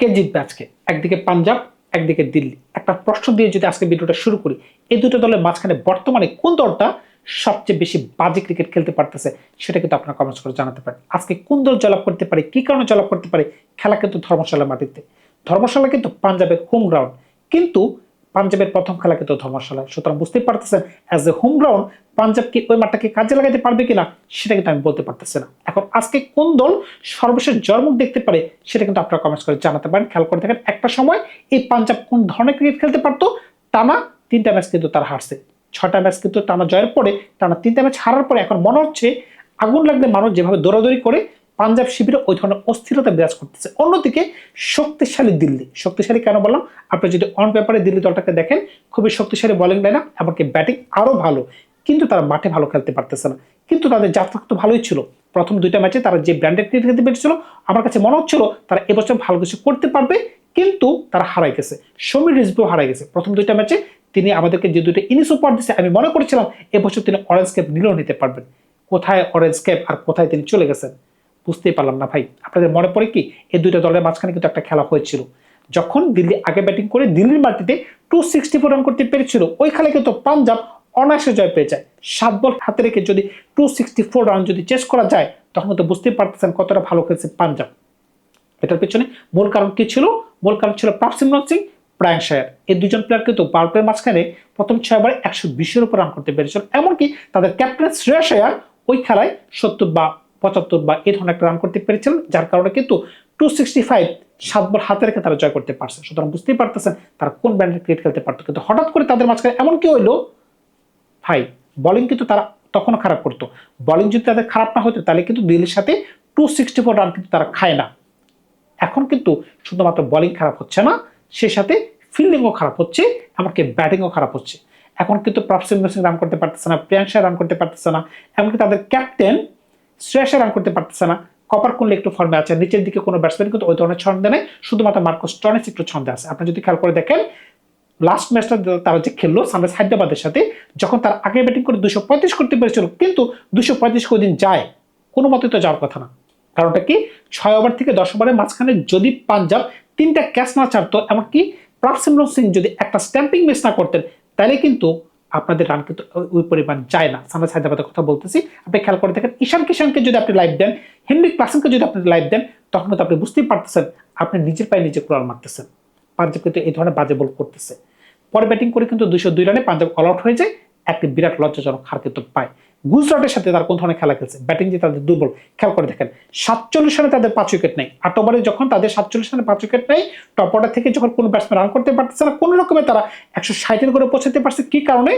কে জিতবে আজকে? একদিকে পাঞ্জাব, একদিকে দিল্লি। একটা প্রশ্ন দিয়ে যদি আজকে ভিডিওটা শুরু করি, এই দুটো দলের মাঝখানে বর্তমানে কোন দলটা সবচেয়ে বেশি বাজে ক্রিকেট খেলতে পারতেছে সেটা কিন্তু আপনারা কমেন্টস করে জানাতে পারেন। আজকে কোন দল জয়লাভ করতে পারে, কি কারণে জয়লাভ করতে পারে? খেলা কিন্তু ধর্মশালা মাটিতে। ধর্মশালা কিন্তু পাঞ্জাবের হোম গ্রাউন্ড, কিন্তু পাঞ্জাবের প্রথম খেলা কিন্তু ধর্মশালায়। সুতরাং বুঝতেই পারতেছেন as a home ground Punjab কি ওই মাঠটাকে কাজে লাগাতে পারবে কিনা সেটা কিন্তু আমি বলতে পারতেছি না। এখন আজকে কোন দল সর্বশেষ জয়মুখ দেখতে পারে সেটা কিন্তু আপনারা কমেন্টস করে জানাতে পারেন। খেয়াল করে দেখেন, একটা সময় এই পাঞ্জাব কোন ধরনের ক্রিকেট খেলতে পারতো। টানা 3টা ম্যাচ কিন্তু তারা হারছে, 6টা ম্যাচ কিন্তু টানা জয়ের পরে, টানা 3টা ম্যাচ হারার পরে এখন মনে হচ্ছে আগুন লাগলে মানুষ যেভাবে দৌড়াদৌড়ি করে পাঞ্জাব শিবিরে ওই ধরনের অস্থিরতা বিরাজ করতেছে। অন্যদিকে শক্তিশালী দিল্লি, শক্তিশালী কেন বললাম, আপনি যদি অন পেপারে দিল্লি দলটাকে দেখেন খুবই শক্তিশালী বোলিং লাইন আপ, এমনকি ব্যাটিং আরো ভালো, কিন্তু তারা মাঠে ভালো খেলতে পারতেছে না। কিন্তু তাদের যাত্রা তো ভালোই ছিল। প্রথম 2টা ম্যাচে তারা যে ব্র্যান্ডেড ক্রিকেট খেলতে পেরেছিল, আমার কাছে মনে হচ্ছিল তারা এবছর ভালো কিছু করতে পারবে, কিন্তু তারা হারাই গেছে। সমীর রিজভিও হারাই গেছে প্রথম 2টা ম্যাচে। তিনি আমাদেরকে যে 2টা ইনিংস উপহার দিচ্ছে, আমি মনে করেছিলাম এবছর তিনি অরেঞ্জ ক্যাপ নিলেও নিতে পারবেন। কোথায় অরেঞ্জ ক্যাপ আর কোথায় তিনি চলে গেছেন বুঝতেই পারলাম না ভাই। আপনাদের মনে পড়ে কি এই 2টা দলের মাঝখানে কিন্তু একটা খেলা হয়েছিল, যখন দিল্লি আগে ব্যাটিং করে দিল্লির মাটিতে 264 রান করতে পেরেছিল, ওই খেলায় কিন্তু পাঞ্জাব অনায়াসে জয় পেয়ে যায়। 7 বল হাতে রেখে যদি 264 রান যদি চেস করা যায়, তখন তো বুঝতেই পারতেছেন কতটা ভালো খেলছে পাঞ্জাব। এটার পেছনে মূল কারণ কি ছিল? মূল কারণ ছিল প্রাভসিমরন সিং, প্রায়াঙ্ক আয়ার। এই দুজন প্লেয়ার কিন্তু ভারতের মাঝখানে প্রথম 6 ওভারে 120-এর উপর রান করতে পেরেছিল। এমনকি তাদের ক্যাপ্টেন শ্রেয়াস আয়ার ওই খেলায় 70 বা 75 বা এই ধরনের একটা রান করতে পেরেছিলেন, যার কারণে কিন্তু 265 7 বল হাতে রেখে তারা জয় করতে পারছে। সুতরাং বুঝতেই পারতেছেন তারা কোন ব্র্যান্ডের ক্রিকেট খেলতে পারতো। কিন্তু হঠাৎ করে তাদের মাঝখানে এমন কি হইলো ভাই, বোলিং কিন্তু তারা তখনও খারাপ করতো। বোলিং যদি তাদের খারাপ না হতো তাহলে কিন্তু দিল্লির সাথে 264 রান কিন্তু তারা খায় না। এখন কিন্তু শুধুমাত্র বোলিং খারাপ হচ্ছে না, সে সাথে ফিল্ডিংও খারাপ হচ্ছে, এমনকি ব্যাটিংও খারাপ হচ্ছে। এখন কিন্তু প্রাভসিমরন সিং রান করতে পারতেছে না, প্রিয়াঙ্ক আয়ার রান করতে পারতেছে না, এমনকি তাদের ক্যাপ্টেন শ্রেয়াস আয়ার রান করতে পারতেছে না। কপার করলে একটু ফর্মে আছে, নিচের দিকে কোনো ব্যাটসম্যান কিন্তু ওই ধরনের ছন্দে নেই, শুধুমাত্র মার্কাস স্টোয়নিস একটু ছন্দে আছে। আপনি যদি খেয়াল করে দেখেন লাস্ট ম্যাচটা তারা যে খেললো সানরাইজ হায়দ্রাবাদের সাথে, যখন তার আগে ব্যাটিং করে 235 করতে পেরেছিল, কিন্তু 235 দিন যায়, কোনো মতে তো যাওয়ার কথা না। কারণটা কি, 6 ওভার থেকে 10 ওভারের মাঝখানে যদি পাঞ্জাব 3টা ক্যাচ না ছাড়তো, এমনকি প্রাভসিমরন সিং যদি একটা স্ট্যাম্পিং মিস না করতেন, তাহলে কিন্তু আপনাদের রান কিন্তু ওই পরিমাণ যায় না। সানরাইজ হায়দ্রাবাদের কথা বলতেছি। আপনি খেয়াল করে দেখেন, ঈশান কিষানকে যদি আপনি লাইভ দেন, হেনরিক ক্লাসেনকে যদি আপনি লাইভ দেন, তখন কিন্তু আপনি বুঝতেই পারতেছেন আপনি নিজের পায়ে নিজে কুড়াল মারতেছেন। পাঞ্জাব কিন্তু এই ধরনের বাজে বল করতেছে। পরে ব্যাটিং করে কিন্তু 202 রানে পাঞ্জাব অল আউট হয়ে যায়, একটি বিরাট লজ্জাজনক হার কিন্তু পায়। গুজরাটের সাথে তার কোন ধরনের খেলা খেলছে, ব্যাটিং যে তাদের দুর্বল। খেয়াল করে দেখেন 47 রানে তাদের 5 উইকেট নেই। 8 ওভারে যখন তাদের 47 রানে 5 উইকেট নেই, টপ অর্ডার থেকে যখন কোনো ব্যাটসম্যান রান করতে পারতেছে না, কোন রকমে তারা 160-এর করে পৌঁছাতে পারছে। কি কারণে?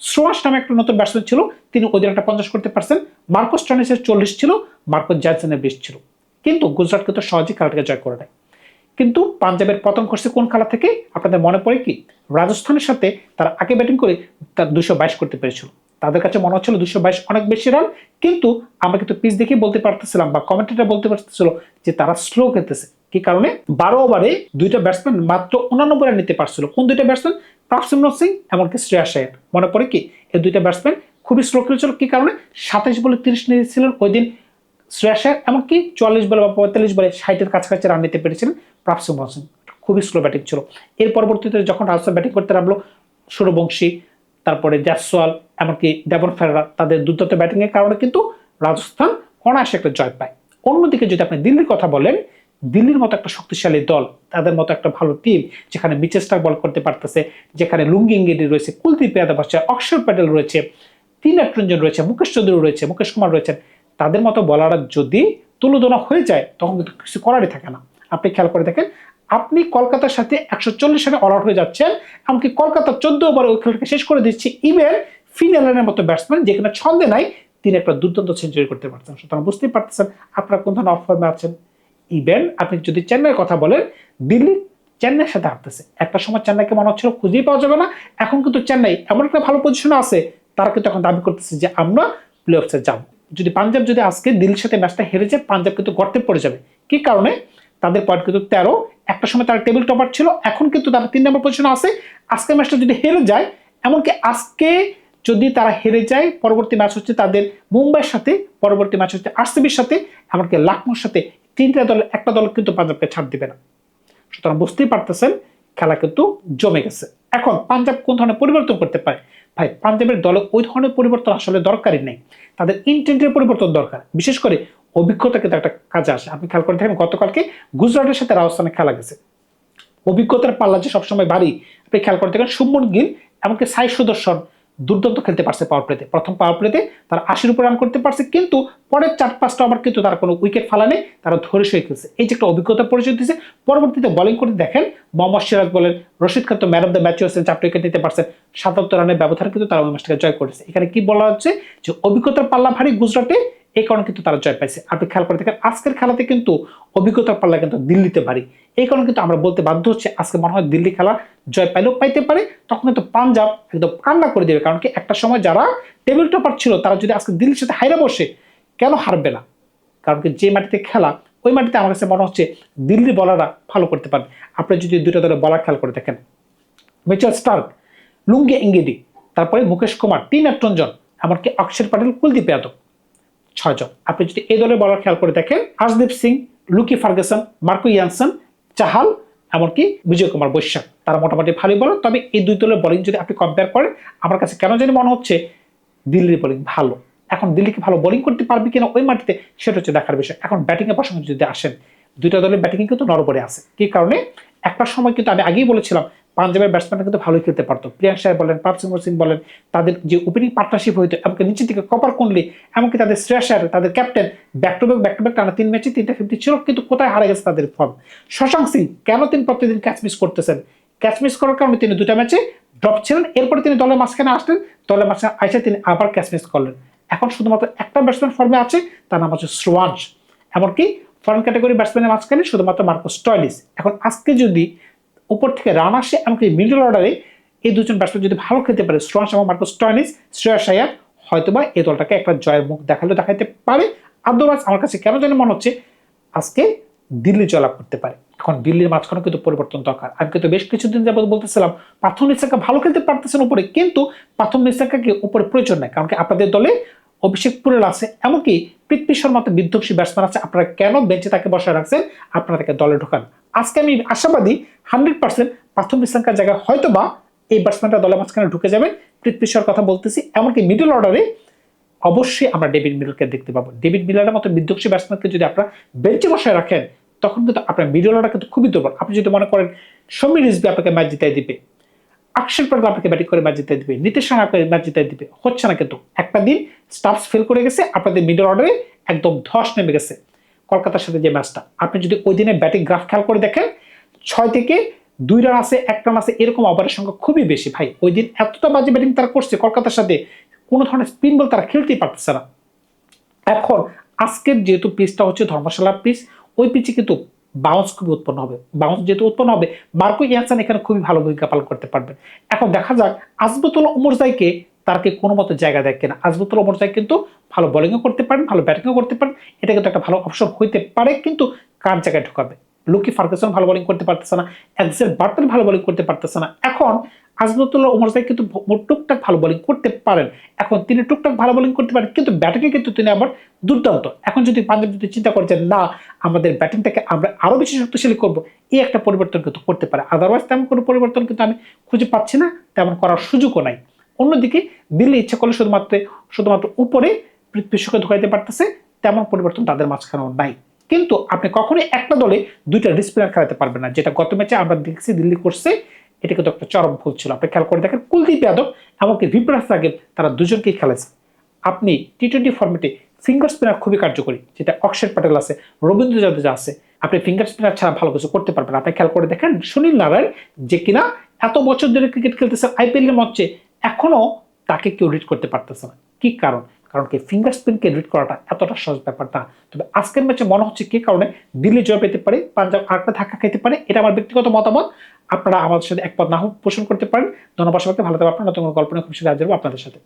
শ্রোয়াস নামে একটা নতুন ব্যাটসম্যান ছিল, তিনি ওদের একটা 50 করতে পারছেন। মার্কাস স্টোয়নিসের 40 ছিল, মার্কাস জ্যানসনের 20 ছিল। কিন্তু গুজরাট কিন্তু সহজেই খেলাটাকে জয় করে নেয়। কিন্তু পাঞ্জাবের পতন ঘটছে কোন খেলা থেকে? আপনাদের মনে পড়ে কি, রাজস্থানের সাথে তারা আগে ব্যাটিং করে তার 222 করতে পেরেছিল। তাদের কাছে মনে হচ্ছিল 222 অনেক বেশি রান, কিন্তু আমরা কিন্তু পিচ দেখে বলতে পারতেছিলাম বা কমেন্টেটর বলতে পারতেছিল যে তারা স্লো খেলতেছে। কি কারণে? 12 ওভারে 2টা ব্যাটসম্যান মাত্র 89 রান নিতে পারছিল। কোন 2টা ব্যাটসম্যান? প্রাভসিমরন সিং এমনকি শ্রেয়াস আয়ার। মনে পড়ে কি, এই 2টা ব্যাটসম্যান খুবই স্লো খেলেছিল। কি কারণে? 27 বলে 30 নিয়েছিলেন ওই দিন শ্রেয়াস আয়ার, এমনকি 44 বলে বা 45 বলে 60-এর কাছাকাছি রান নিতে পেরেছিলেন প্রাভসিমরন সিং। খুবই স্লো ব্যাটিং ছিল। এর পরবর্তীতে যখন রাজস্থান ব্যাটিং করতে নামলো, সূর্যবংশী, তারপরে জয়সওয়াল, এমনকি ডেভন ফেরারা, তাদের দুর্দান্ত ব্যাটিং এর কারণে কিন্তু রাজস্থান অনায়াসে একটা জয় পায়। অন্যদিকে যদি আপনি দিল্লির কথা বলেন, দিল্লির মতো একটা শক্তিশালী দল, তাদের মতো একটা ভালো টিম, যেখানে মিচেল স্টার্ক বল করতে পারতেছে, যেখানে লুঙ্গি ইংগেডি রয়েছে, কুলদীপ যাদব আছে, অক্ষর প্যাটেল রয়েছে, ত্রিনাথ রঞ্জন রয়েছে, মুকেশ চৌধুরী রয়েছে, মুকেশ কুমার রয়েছেন, তাদের মতো বলাররা যদি তুলোধনা হয়ে যায় তখন কিন্তু কিছু করারই থাকে না। আপনি খেয়াল করে দেখেন, আপনি কলকাতার সাথে 140 রানে অল আউট হয়ে যাচ্ছেন, এমনকি কলকাতা 14 ওভারে ওই খেলাটাকে শেষ করে দিচ্ছে। ইভেন ফিন অ্যালানের মতো ব্যাটসম্যান, যেখানে ছন্দে নাই, তিনি একটা দুর্দান্ত সেঞ্চুরি করতে পারছেন। সুতরাং বুঝতেই পারতেছেন আপনারা কোন ধরনের অফ ফর্মে আছেন। ইভেন আপনি যদি চেন্নাইয়ের কথা বলেন, দিল্লি চেন্নাইয়ের সাথে হারতেছে। একটা সময় চেন্নাইকে মনে হচ্ছিল খুঁজেই পাওয়া যাবে না, এখন কিন্তু চেন্নাই এমন একটা ভালো পজিশনে আছে, তারা কিন্তু এখন দাবি করতেছে যে আমরা প্লে অফসে যাব। যদি পাঞ্জাব যদি আজকে দিল্লির সাথে ম্যাচটা হেরে যায়, পাঞ্জাব কিন্তু গর্তে পড়ে যাবে। কি কারণে? তাদের পয়েন্ট কিন্তু 13, একটা সময় তারা টেবিল টপার ছিল, এখন কিন্তু তারা 3 নম্বর পজিশনে আছে। আজকে ম্যাচটা যদি হেরে যায়, এমনকি আজকে যদি তারা হেরে যায়, পরবর্তী ম্যাচ হচ্ছে তাদের মুম্বাইয়ের সাথে, পরবর্তী ম্যাচ হচ্ছে আরসিবির সাথে, এমনকি লখনউর সাথে। 3টা দলের একটা দল কিন্তু পাঞ্জাবকে ছাড় দিবে না। সুতরাং বুঝতেই পারতেছেন খেলা কিন্তু জমে গেছে। এখন পাঞ্জাব কোন ধরনের পরিবর্তন করতে পারে? ভাই পাঞ্জাবের দলে ওই ধরনের পরিবর্তন আসলে দরকারই নেই, তাদের ইন্টেন্টের পরিবর্তন দরকার, বিশেষ করে অভিজ্ঞতা কিন্তু একটা কাজে আসে। আপনি খেয়াল করে দেখেন গতকালকে গুজরাটের সাথে রাজস্থানে খেলা গেছে, অভিজ্ঞতার পাল্লা যে সবসময় ভারী। আপনি খেয়াল করে দেখেন শুভমন গিল এমনকি সাই সুদর্শন দুর্দান্ত খেলতে পারছে পাওয়ার প্লেতে, প্রথম পাওয়ার প্লেতে তারা 80-র উপর রান করতে পারছে, কিন্তু পরের 4-5টা ওভার কিন্তু তারা কোনো উইকেট ফালা নেই, তারা ধরে সই খেলছে। এই যে একটা অভিজ্ঞতার পরিচয় দিয়েছে। পরবর্তীতে বোলিং করতে দেখেন মোহাম্মদ সিরাজ বলেন, রশিদ খান তো ম্যান অফ দ্য ম্যাচ হয়েছেন, 4টা উইকেট নিতে পারছেন, 77 রানের ব্যবধান কিন্তু তারা ওই ম্যাচটাকে জয় করেছে। এখানে কি বলা হচ্ছে যে অভিজ্ঞতার পাল্লা ভারী গুজরাটে, এই কারণে কিন্তু তারা জয় পাইছে। আপনি খেয়াল করে দেখেন আজকের খেলাতে কিন্তু অভিজ্ঞতার পাল্লা কিন্তু দিল্লিতে ভারী, এই কারণে কিন্তু আমরা বলতে বাধ্য হচ্ছে আজকে মনে হয় দিল্লি খেলা জয় পাইলেও পাইতে পারে। তখন কিন্তু পাঞ্জাব একদম কান্না করে দেবে, কারণ কি একটা সময় যারা টেবিল টপার ছিল তারা যদি আজকে দিল্লির সাথে হাইরা বসে, কেন হারবে না? কারণ কি যে মাটিতে খেলা ওই মাটিতে আমার কাছে মনে হচ্ছে দিল্লির বলাররা ভালো করতে পারবে। আপনি যদি দুইটা দলের বলার খেয়াল করে দেখেন, মিচেল স্টার্ক, লুঙ্গি এঙ্গেডি, তারপরে মুকেশ কুমার, টি নাটরঞ্জন, এমনকি অক্ষর প্যাটেল, কুলদীপ যাদব, 6 জন। আপনি যদি এই দলের বলার খেয়াল করে দেখেন, Arshdeep Singh, Lockie Ferguson, Marco Jansen, Chahal, এমনকি বিজয় কুমার বৈশাখ, তারা মোটামুটি ভালোই বলার। তবে এই দুই দলের বোলিং যদি আপনি কম্পেয়ার করেন, আমার কাছে কেন জানি মনে হচ্ছে দিল্লির বোলিং ভালো। এখন দিল্লিকে ভালো বোলিং করতে পারবে কিনা ওই মাটিতে, সেটা হচ্ছে দেখার বিষয়। এখন ব্যাটিং এর প্রসঙ্গে যদি আসেন, দুইটা দলের ব্যাটিং কিন্তু নড়বড়ে আছে। কি কারণে? একটা সময় কিন্তু আমি আগেই বলেছিলাম পাঞ্জাবের ব্যাটসম্যানরা কিন্তু ভালোই খেলতে পারতো, প্রিয়াঙ্ক সাহেব বলেন, প্রভসিং সিং বলেন, তাদের যে ওপেনিং পার্টনারশিপ হইতো, এমনকি নিচের দিকে কপার কুন্ডলি, এমনকি তাদের শ্রেয়াস আয়ার, তাদের ক্যাপ্টেন, ব্যাক টু ব্যাক টানা 3 ম্যাচে 3টা 50 ছিল, কিন্তু কোথায় হারে গেছে তাদের ফর্ম। শশাঙ্ক সিং কেন তিনি প্রতিদিন ক্যাচ মিস করতেছেন? ক্যাচ মিস করার কারণে তিনি 2টা ম্যাচে ড্রপ ছিলেন, এরপরে তিনি দলের মাঝখানে আসলেন, দলের মাঝখানে আইসে তিনি আবার ক্যাচ মিস করলেন। এখন শুধুমাত্র একটা ব্যাটসম্যান ফর্মে আছে, তার নাম হচ্ছে শ্রোয়াঞ্জ, এমনকি ফরেন ক্যাটাগরি ব্যাটসম্যানের মাঝখানে শুধুমাত্র মার্কো স্টয়নিস। এখন আজকে যদি উপর থেকে রান আসে, এমনকি মিডল অর্ডারে এই দুজন ব্যাটসম্যান যদি ভালো খেলতে পারে, শ্রোয়াঞ্জ এবং মার্কো স্টয়নিস, শ্রেয়াস আয়ার, হয়তোবা এই দলটাকে একটা জয়ের মুখ দেখাইতে পারে। আদারওয়াইজ আমার কাছে কেন জানি মনে হচ্ছে আজকে দিল্লি জয়লাভ করতে পারে। এখন দিল্লির মাঝখানে কিন্তু পরিবর্তন দরকার। আমি কিন্তু বেশ কিছুদিন যাবত বলতেছিলাম পাথর নিশাকা ভালো খেলতে পারতেছেন উপরে, কিন্তু পাথর নিশাকাকে উপরে প্রয়োজন নাই, কারণ কি আপনাদের দলে অভিষেক পুরেল আছে, এমনকি পৃথ্বী শর্মা তো বিধ্বংসী ব্যাটসম্যান আছে, আপনারা কেন বেঞ্চে তাকে বসায় রাখছেন? আপনারা তাকে দলে ঢোকান। আজকে আমি আশাবাদী 100% পাথর নিশাকার জায়গায় হয়তোবা এই ব্যাটসম্যানটা দলের মাঝখানে ঢুকে যাবেন। পৃথ্বী শর্মার কথা বলতেছি, এমনকি মিডল অর্ডারে অবশ্যই আমরা ডেভিড মিলারকে দেখতে পাবো। ডেভিড মিলারের মতো বিধ্বংসী ব্যাটসম্যানকে যদি আপনারা বেঞ্চে বসায় রাখেন, তখন কিন্তু আপনার মিডল অর্ডার কিন্তু খুবই দুর্বল। আপনি যদি মনে করেন সমীর রিজভী আপনাকে ম্যাচ জিতাই দিবে, অক্ষর প্যাটেল আপনাকে ব্যাটিং করে ম্যাচ জিতাই দিবে, নীতিশ রানা আপনাকে ম্যাচ জিতাই দিবে, হচ্ছে না। কিন্তু একটা দিন স্টাফস ফেল করে গেছে, আপনাদের মিডল অর্ডারে একদম ধস নেমে গেছে কলকাতার সাথে যে ম্যাচটা। আপনি যদি ওই দিনের ব্যাটিং গ্রাফ খেয়াল করে দেখেন, 6 থেকে 2 রান আছে, 1 রান আছে, এরকম ওভারের সংখ্যা খুবই বেশি। ভাই ওই দিন এতটা বাজে ব্যাটিং তারা করছে কলকাতার সাথে, কোনো ধরনের স্পিন বল তারা খেলতেই পারতেছে না। এখন আজকের যেহেতু পিচটা হচ্ছে ধর্মশালা পিচ, ওই পিচে কিন্তু বাউন্স খুবই উৎপন্ন হবে। বাউন্স যেহেতু উৎপন্ন হবে, মার্কো ইয়ানসন এখানে খুবই ভালো ভূমিকা পালন করতে পারবেন। এখন দেখা যাক আজমতুল্লাহ উমরজাইকে তারকে কোনো মতো জায়গা দেয় কিনা। আজমতুল্লাহ উমরজাই কিন্তু ভালো বোলিংও করতে পারেন, ভালো ব্যাটিংও করতে পারেন, এটা কিন্তু একটা ভালো অপশন হইতে পারে, কিন্তু কার জায়গায় ঢোকাবে? লুকি ফার্গুসন ভালো বোলিং করতে পারতেছে না, এক্সেল বার্টন ভালো বোলিং করতে পারতেছে না। এখন আজমতুল্লাহ উমরজাই কিন্তু টুকটাক ভালো বোলিং করতে পারেন, এখন তিনি টুকটাক ভালো বোলিং করতে পারেন, কিন্তু ব্যাটিংয়ে কিন্তু তিনি আবার দুর্দান্ত। এখন যদি পাঞ্জাব যদি চিন্তা করে যে না আমাদের ব্যাটিংটাকে আমরা আরো বেশি শক্তিশালী করবো, এই একটা পরিবর্তন কিন্তু করতে পারে। আদারওয়াইজ তেমন কোনো পরিবর্তন কিন্তু আমি খুঁজে পাচ্ছি না, তেমন করার সুযোগও নাই। অন্যদিকে দিল্লি ইচ্ছা করলে শুধুমাত্র উপরে পৃথ্বী শোকে ঢুকাইতে পারতেছে, তেমন পরিবর্তন তাদের মাঝখানেও নাই। কিন্তু আপনি কখনোই একটা দলে 2টা স্পিনার খেলাতে পারবেন না, যেটা গত ম্যাচে আমরা দেখছি দিল্লি করছে। এটা কিন্তু একটা চরম ভুল ছিল। আপনি খেয়াল করে দেখেন কুলদীপ যাদব এমনকি ভিপ্রাস রাগেল, তারা দুজনকেই খেলেছে। আপনি টি20 ফর্মেটে ফিঙ্গার স্পিনার খুবই কার্যকরী, যেটা অক্ষর প্যাটেল আছে, রবীন্দ্র জাদেজা আছে, আপনি ফিঙ্গার স্পিনার ছাড়া ভালো কিছু করতে পারবেন। আপনি খেয়াল করে দেখেন সুনীল নারায়ণ, যে কিনা এত বছর ধরে ক্রিকেট খেলতেছে আইপিএল এর মঞ্চে, এখনো তাকে কেউ রিড করতে পারতেছে না। কি কারণ? কারণ কি ফিঙ্গার স্পিনকে রিড করাটা এতটা সহজ ব্যাপার না। তবে আজকের ম্যাচে মনে হচ্ছে কি কারণে দিল্লি জয় পেতে পারে, পাঞ্জাব আরেকটা ধাক্কা খেতে পারে, এটা আমার ব্যক্তিগত মতামত। আপনারা আমাদের সাথে একমত না পোষণ করতে পারেন। ধন্যবাদ সবাইকে, ভালো থাকবেন। আপনার নতুন গল্প নিয়ে খুব শীঘ্রই হাজির হবো আপনাদের সাথে।